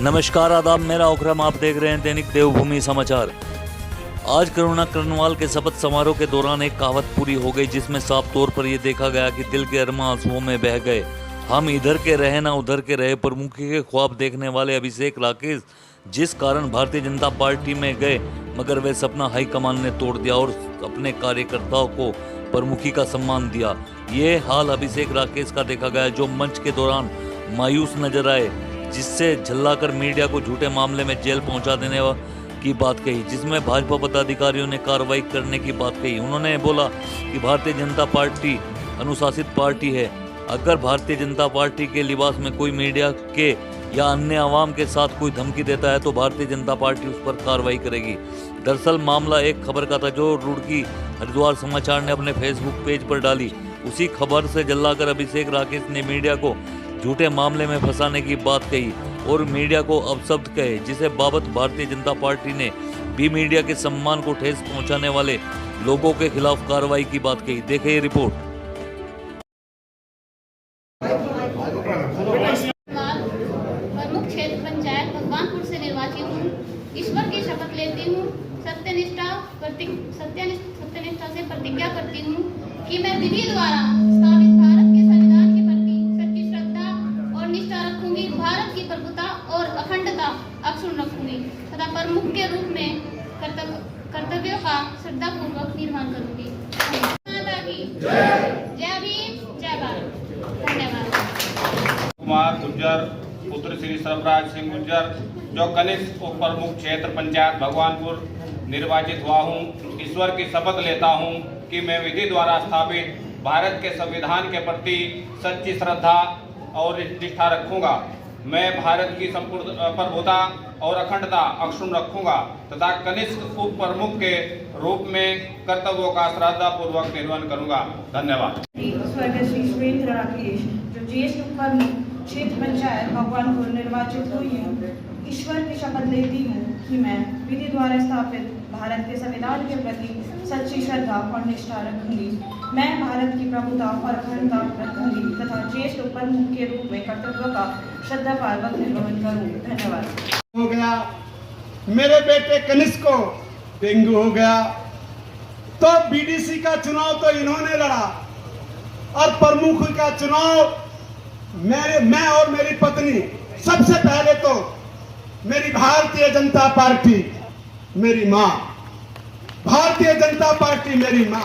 नमस्कार आदाब, मेरा उकरम, आप देख रहे हैं दैनिक देवभूमि समाचार। आज करुणा करनवाल के शपथ समारोह के दौरान एक कहावत पूरी हो गई, जिसमें साफ तौर पर यह देखा गया कि दिल के अरमां आंसुओं में बह गए। हम इधर के रहे ना उधर के रहे प्रमुखी के ख्वाब देखने वाले अभिषेक राकेश जिस कारण भारतीय जनता पार्टी में गए, मगर वे सपना हाईकमान ने तोड़ दिया और अपने कार्यकर्ताओं को प्रमुखी का सम्मान दिया। ये हाल अभिषेक राकेश का देखा गया, जो मंच के दौरान मायूस नजर आए, जिससे झल्लाकर मीडिया को झूठे मामले में जेल पहुंचा देने की बात कही, जिसमें भाजपा पदाधिकारियों ने कार्रवाई करने की बात कही। उन्होंने बोला कि भारतीय जनता पार्टी अनुशासित पार्टी है। अगर भारतीय जनता पार्टी के लिबास में कोई मीडिया के या अन्य आवाम के साथ कोई धमकी देता है तो भारतीय जनता पार्टी उस पर कार्रवाई करेगी। दरअसल मामला एक खबर का था जो रुड़की हरिद्वार समाचार ने अपने फेसबुक पेज पर डाली। उसी खबर से जल्लाकर अभिषेक राकेश ने मीडिया को झूठे मामले में फंसाने की बात कही और मीडिया को अपशब्द कहे, जिसे बाबत भारतीय जनता पार्टी ने भी मीडिया के सम्मान को ठेस पहुंचाने वाले लोगों के खिलाफ कार्रवाई की बात कही। देखिए रिपोर्ट। प्रमुख क्षेत्र पंचायत भगवानपुर से निर्वाचित हूँ। ईश्वर की शपथ लेती हूँ। सत्यनिष्ठा से प्रतिज्ञा करती हूँ कि मैं विधि द्वारा स्थापित भारत के संविधान के प्रति सच्ची श्रद्धा और निष्ठा रखूंगी। भारत की प्रभुता और अखंडता अक्षुण्ण रखूंगी तथा प्रमुख के रूप में कर्तव्यों का श्रद्धापूर्वक निर्वहन करूंगी। माता की जय भीम, जय भारत। धन्यवाद। कुमार गुर्जर पुत्र श्री सरफराज सिंह गुर्जर, जो कनिष्ठ उप प्रमुख क्षेत्र पंचायत भगवानपुर निर्वाचित हुआ हूँ, ईश्वर की शपथ लेता हूँ कि मैं विधि द्वारा स्थापित भारत के संविधान के प्रति सच्ची श्रद्धा और निष्ठा रखूंगा। मैं भारत की संपूर्ण प्रभुता और अखंडता अक्षुण्ण रखूंगा तथा कनिष्ठ उप प्रमुख के रूप में कर्तव्यों का श्रद्धापूर्वक निर्वहन करूंगा। धन्यवाद। स्वर्गीय श्री सुरेंद्र राकेश, जो ज्येष्ठ उप प्रमुख क्षेत्र पंचायत भगवानपुर निर्वाचित हुई हूँ, ईश्वर की शपथ लेती हूँ कि मैं विधि द्वारा स्थापित भारत के संविधान के प्रति सच्ची श्रद्धा और निष्ठा रखूंगी। मैं भारत की प्रभुता और अखंडता रखूंगी तथा ज्येष्ठ उप प्रमुख के रूप में कर्तव्यों का श्रद्धापूर्वक निर्वहन करूंगी। धन्यवाद। हो गया मेरे बेटे कनिष्क को डेंगू हो गया तो बीडीसी का चुनाव तो इन्होंने लड़ा और प्रमुख का चुनाव मैं और मेरी पत्नी। सबसे पहले तो मेरी भारतीय जनता पार्टी मेरी माँ, भारतीय जनता पार्टी मेरी माँ,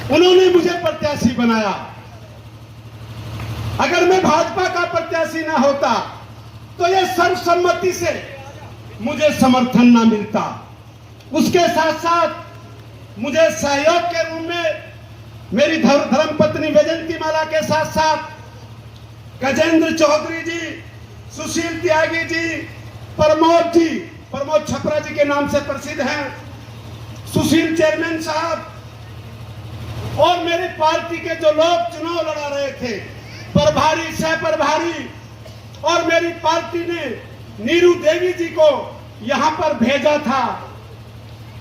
उन्होंने मुझे प्रत्याशी बनाया। अगर मैं भाजपा का प्रत्याशी ना होता तो ये सर्वसम्मति से मुझे समर्थन ना मिलता। उसके साथ साथ मुझे सहयोग के रूप में मेरी धर्मपत्नी वैजयंती माला के साथ साथ गजेंद्र चौधरी जी, सुशील त्यागी जी, प्रमोद छपरा जी के नाम से प्रसिद्ध हैं, सुशील चेयरमैन साहब और मेरी पार्टी के जो लोग चुनाव लड़ा रहे थे, प्रभारी, सह प्रभारी, और मेरी पार्टी ने नीरू देवी जी को यहां पर भेजा था,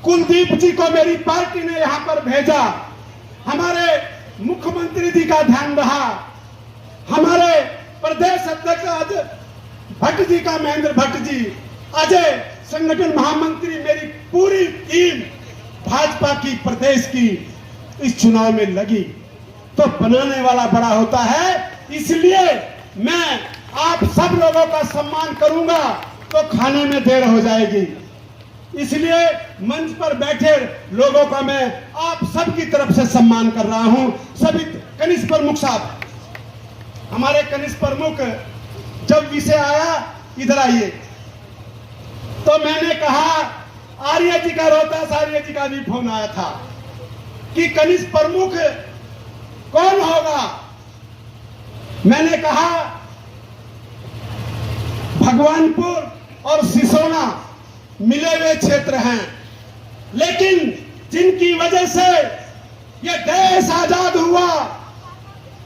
कुलदीप जी को मेरी पार्टी ने यहां पर भेजा, हमारे मुख्यमंत्री जी का ध्यान रहा, हमारे प्रदेश अध्यक्ष भट्ट जी का, महेंद्र भट्ट जी, अजय संगठन महामंत्री, मेरी पूरी टीम भाजपा की प्रदेश की इस चुनाव में लगी। तो बनाने वाला बड़ा होता है, इसलिए मैं आप सब लोगों का सम्मान करूंगा तो खाने में देर हो जाएगी। इसलिए मंच पर बैठे लोगों का मैं आप सब की तरफ से सम्मान कर रहा हूं। सभी कनिष्ठ प्रमुख साहब, हमारे कनिष्ठ प्रमुख जब विषय आया इधर आइए, तो मैंने कहा, आर्य जी का, रोहतास आर्य जी का भी फोन आया था कि कनिष्ठ प्रमुख कौन होगा। मैंने कहा भगवानपुर और सिसोना मिले हुए क्षेत्र हैं, लेकिन जिनकी वजह से ये देश आजाद हुआ,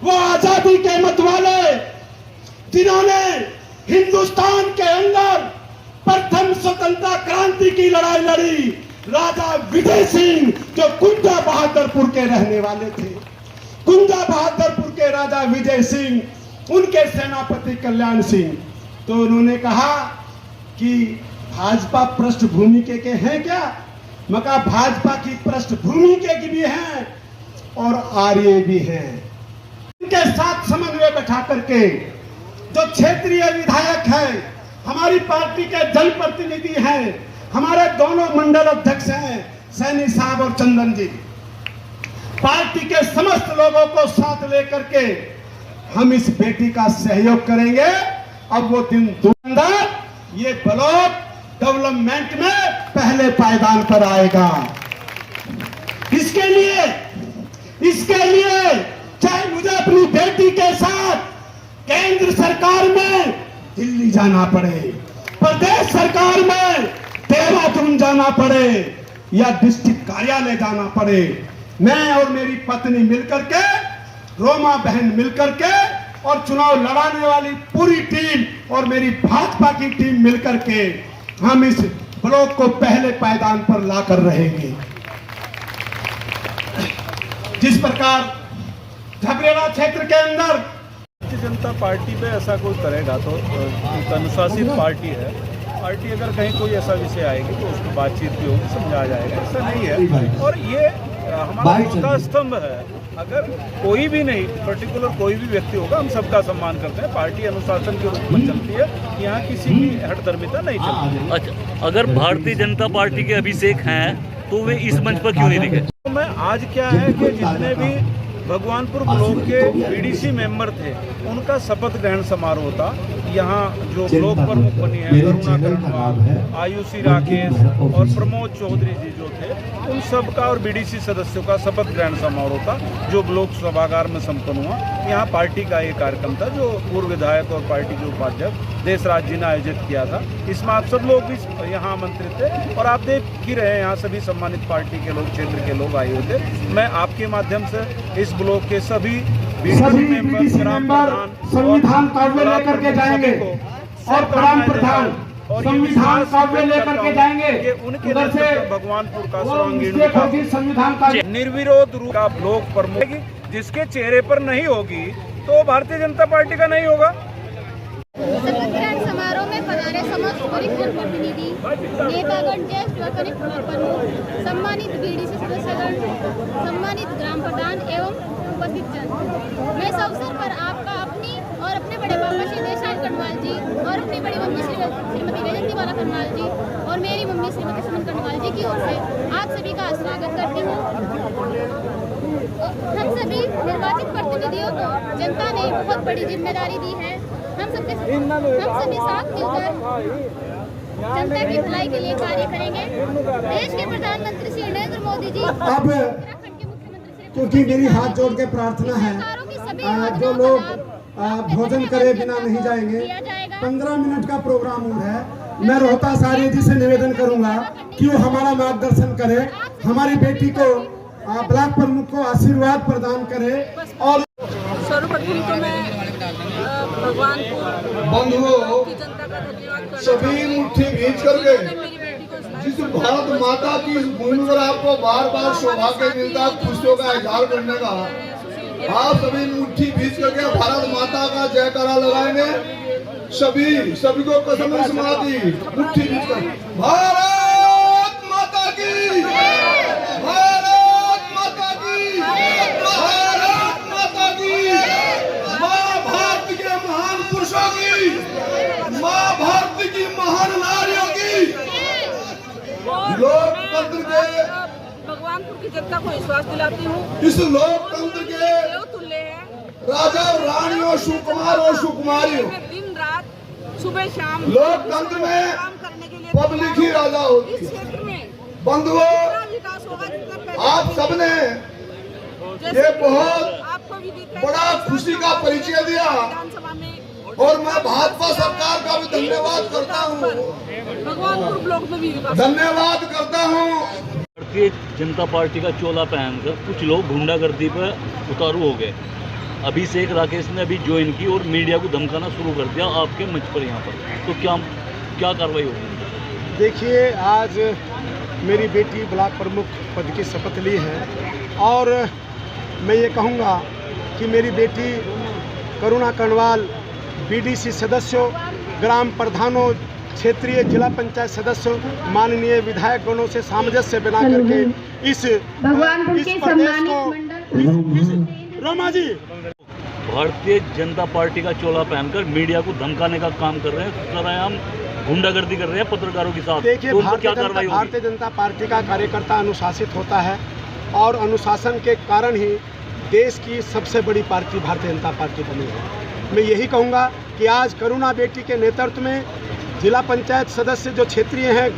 वो आजादी के मतवाले जिन्होंने हिंदुस्तान के अंदर प्रथम स्वतंत्रता क्रांति की लड़ाई लड़ी, राजा विजय सिंह, जो कुंजा बहादुरपुर के रहने वाले थे। कुंजा बहादुरपुर के राजा विजय सिंह, उनके सेनापति कल्याण सिंह, तो उन्होंने कहा कि भाजपा पृष्ठभूमि के हैं क्या? मैं कहा भाजपा की पृष्ठभूमि के भी हैं और आर्य भी हैं। इनके साथ समन्वय बैठा करके जो क्षेत्रीय विधायक हैं, हमारी पार्टी के जनप्रतिनिधि हैं, हमारे दोनों मंडल अध्यक्ष हैं सैनी साहब और चंदन जी, पार्टी के समस्त लोगों को साथ लेकर के हम इस बेटी का सहयोग करेंगे। अब वो दिन दूर ये ब्लॉक डेवलपमेंट में पहले पायदान पर आएगा। इसके लिए चाहे मुझे अपनी बेटी के साथ केंद्र सरकार में दिल्ली जाना पड़े, प्रदेश सरकार में देहरादून जाना पड़े या डिस्ट्रिक्ट कार्यालय जाना पड़े, मैं और मेरी पत्नी मिलकर के, रोमा बहन मिलकर के और चुनाव लड़ाने वाली पूरी टीम और मेरी भाजपा की टीम मिलकर के हम इस ब्लॉक को पहले पायदान पर लाकर रहेंगे। जिस प्रकार झबरेड़ा क्षेत्र के अंदर भारतीय जनता पार्टी पे ऐसा कोई करेगा तो एक अनुशासित पार्टी है। पार्टी अगर कहीं कोई ऐसा विषय आएगी तो उसको बातचीत भी होगी, समझा जाएगा, ऐसा नहीं है। और ये हमारा उसका स्तंभ है। अगर कोई भी नहीं, पर्टिकुलर कोई भी व्यक्ति होगा, हम सबका सम्मान करते हैं। पार्टी अनुशासन के रूप में चलती है, यहाँ किसी की हठधर्मिता नहीं चलती। अच्छा, अगर भारतीय जनता पार्टी के अभिषेक हैं तो वे इस मंच पर क्यों नहीं दिखे? तो मैं आज क्या है कि जितने भी भगवानपुर ब्लॉक के बीडीसी मेंबर थे उनका शपथ ग्रहण समारोह था। यहाँ जो ब्लॉक प्रमुख बनी है करुणा कर्णवाल, आयुषी राकेश और प्रमोद चौधरी जी जो थे, उन सब का और बीडीसी सदस्यों का शपथ ग्रहण समारोह था जो ब्लॉक सभागार में संपन्न हुआ। यहाँ पार्टी का ये कार्यक्रम था जो पूर्व विधायक और पार्टी के उपाध्यक्ष देशराज जी ने आयोजित किया था। इसमें आप सब लोग भी यहाँ आमंत्रित थे और आप देख ही रहे हैं यहाँ सभी सम्मानित पार्टी के लोग, क्षेत्र के लोग आए हुए थे। मैं आपके माध्यम से इस ब्लॉक के सभी बीडीसी मेंबर संविधान काव्य लेकर के जाएंगे और ग्राम प्रधान संविधान काव्य लेकर के जाएंगे। उनके उधर से भगवानपुर का सर्वांगीण संविधान का निर्विरोध रूप का ब्लॉक प्रमुख जिसके चेहरे पर नहीं होगी तो भारतीय जनता पार्टी का नहीं होगा। शपथ ग्रहण समारोह में पधारे समस्त वरिष्ठ जनप्रतिनिधि, नेतागण, ज्येष्ठ व कनिष्ठ प्रमुख, सम्मानित बीडीसी सदस्यगण, सम्मानित ग्राम प्रधान एवं उपस्थित जन, मैं इस अवसर पर आपका अपनी और अपने बड़े पापा श्री देशराज कर्णवाल जी और अपनी बड़ी मम्मी श्रीमती वैजयंतीमाला कर्णवाल जी और मेरी मम्मी श्रीमती सुमन कर्णवाल जी की ओर से आप सभी का स्वागत करती हूँ। हम सभी निर्वाचित प्रतिनिधियों को जनता ने बहुत बड़ी जिम्मेदारी दी है। हम सभी साथ मिलकर जनता की भलाई के लिए कार्य करेंगे। देश के प्रधानमंत्री श्री नरेंद्र मोदी जी, अब उत्तराखंड के मुख्यमंत्री श्री क्योंकि मेरी हाथ जोड़ के प्रार्थना है, जो लोग भोजन करे बिना नहीं जाएंगे, 15 मिनट का प्रोग्राम है। मैं रोहतास आर्य जी से निवेदन करूंगा कि वो हमारा मार्गदर्शन करे, हमारी बेटी को ब्लॉक प्रमुख को आशीर्वाद प्रदान करे। और सर्वप्रथम तो मैं भगवानपुर बंधुओं की जनता का धन्यवाद सभी मुट्ठी भींच करके मेरी बेटी को जिस भारत माता की इस भूमि पर आपको बार बार सौभाग्य मिलता है खुशियों का इजहार करने का, आप सभी मुट्ठी भींच करके भारत माता का जयकारा लगाएंगे। सभी को कसम समाती मुट्ठी भींच कर भारत माता की, भारत माता की, भारत माता की, माँ भारत के महान पुरुषों की, माँ भारत की महान नारियों की, लोकतंत्र के भगवानपुर की जनता को विश्वास दिलाती हूँ इस लोकतंत्र के तुल्य है। राजा और रानियों, सुकुमार और सुकुमारियों, दिन रात सुबह शाम लोकतंत्र में काम करने के लिए पब्लिक ही राजा होती इस है। क्षेत्र में बंधुओं, विकास होगा जितना पहले आप सबने ये बहुत आपको भी दिखा बड़ा खुशी का परिचय दिया विधानसभा में, और मैं भाजपा सरकार का भी धन्यवाद करता हूँ, भगवानपुर ब्लॉक में भी विकास धन्यवाद करता हूँ। भारतीय जनता पार्टी का चोला पहनकर कुछ लोग गुंडागर्दी पर उतारू हो गए। अभिषेक राकेश ने अभी ज्वाइन की और मीडिया को धमकाना शुरू कर दिया आपके मंच पर यहाँ पर, तो क्या कार्रवाई होगी? देखिए, आज मेरी बेटी ब्लॉक प्रमुख पद की शपथ ली है और मैं ये कहूँगा कि मेरी बेटी करुणा कर्णवाल, बीडीसी सदस्यों ग्राम प्रधानों, क्षेत्रीय जिला पंचायत सदस्यों, माननीय विधायक गणों से सामंजस्य बना करके इस प्रदेश को रोमा जी भारतीय जनता पार्टी का चोला पहनकर मीडिया को धमकाने का काम कर रहे हैं, सरेआम गुंडागर्दी कर रहे हैं पत्रकारों के साथ। देखिए, तो क्या कार्रवाई होगी? भारतीय जनता पार्टी का कार्यकर्ता अनुशासित होता है और अनुशासन के कारण ही देश की सबसे बड़ी पार्टी भारतीय जनता पार्टी बनी है। मैं यही कहूँगा कि आज करुणा बेटी के नेतृत्व में जिला पंचायत सदस्य जो क्षेत्रीय हैं,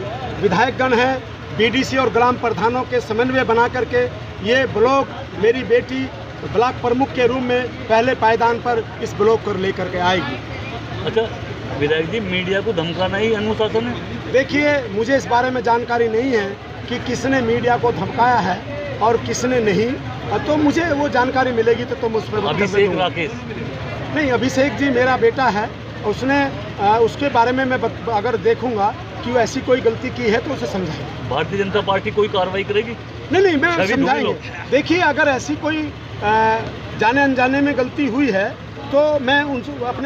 विधायकगण हैं, बीडीसी और ग्राम प्रधानों के समन्वय बना करके ये ब्लॉक मेरी बेटी ब्लॉक प्रमुख के रूप में पहले पायदान पर इस ब्लॉक को लेकर के आएगी। अच्छा विधायक जी, मीडिया को धमकाना ही अनुशासन है? देखिए, मुझे इस बारे में जानकारी नहीं है कि किसने मीडिया को धमकाया है और किसने नहीं, तो मुझे वो जानकारी मिलेगी तो तुम उस पर अभिषेक राकेश नहीं, अभिषेक जी मेरा बेटा है, उसने उसके बारे में मैं अगर देखूंगा कि वो ऐसी कोई गलती की है तो उसे समझाएंगे। भारतीय जनता पार्टी कोई कार्रवाई करेगी? नहीं, मैं समझाएंगे। देखिए, अगर ऐसी कोई जाने अनजाने में गलती हुई है तो मैं उन अपने